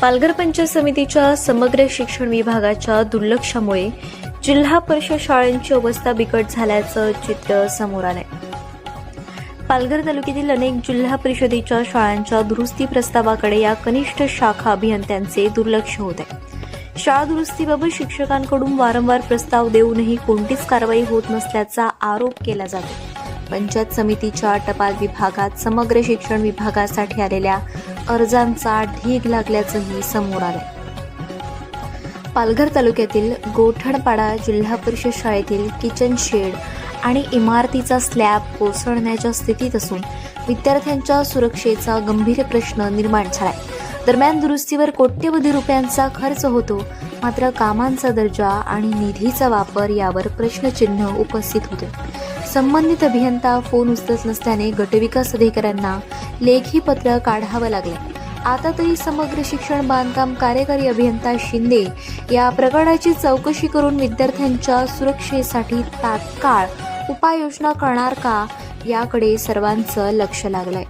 पालघर पंचायत समितीच्या समग्र शिक्षण विभागाच्या दुर्लक्षामुळे जिल्हा परिषद शाळांची अवस्था बिकट झाल्याचं चित्र समोर आलंय. पालघर तालुक्यातील अनेक जिल्हा परिषदेच्या शाळांच्या दुरुस्ती प्रस्तावाकडे या कनिष्ठ शाखा अभियंत्यांचे दुर्लक्ष होत आहे. शाळा दुरुस्तीबाबत शिक्षकांकडून वारंवार प्रस्ताव देऊनही कोणतीच कारवाई होत नसल्याचा आरोप केला जातो. पंचायत समितीच्या टपाल विभागात समग्र शिक्षण विभागासाठी आलेल्या अर्जांचा ढीग लागल्याचंही समोर आलंय. पालघर तालुक्यातील गोठणपाडा जिल्हा परिषद शाळेतील किचन शेड आणि इमारतीचा स्लॅब कोसळण्याच्या स्थितीत असून विद्यार्थ्यांच्या सुरक्षेचा गंभीर प्रश्न निर्माण झालाय. दरम्यान दुरुस्तीवर कोट्यवधी रुपयांचा खर्च होतो, मात्र कामांचा दर्जा आणि निधीचा वापर यावर प्रश्नचिन्ह उपस्थित होते. संबंधित अभियंता फोन उचलत नसल्याने गटविकास अधिकाऱ्यांना लेखी पत्र काढावं लागले. आता तरी समग्र शिक्षण बांधकाम कार्यकारी अभियंता शिंदे या प्रकरणाची चौकशी करून विद्यार्थ्यांच्या सुरक्षेसाठी तात्काळ उपाययोजना करणार का, याकडे सर्वांचं लक्ष लागलंय.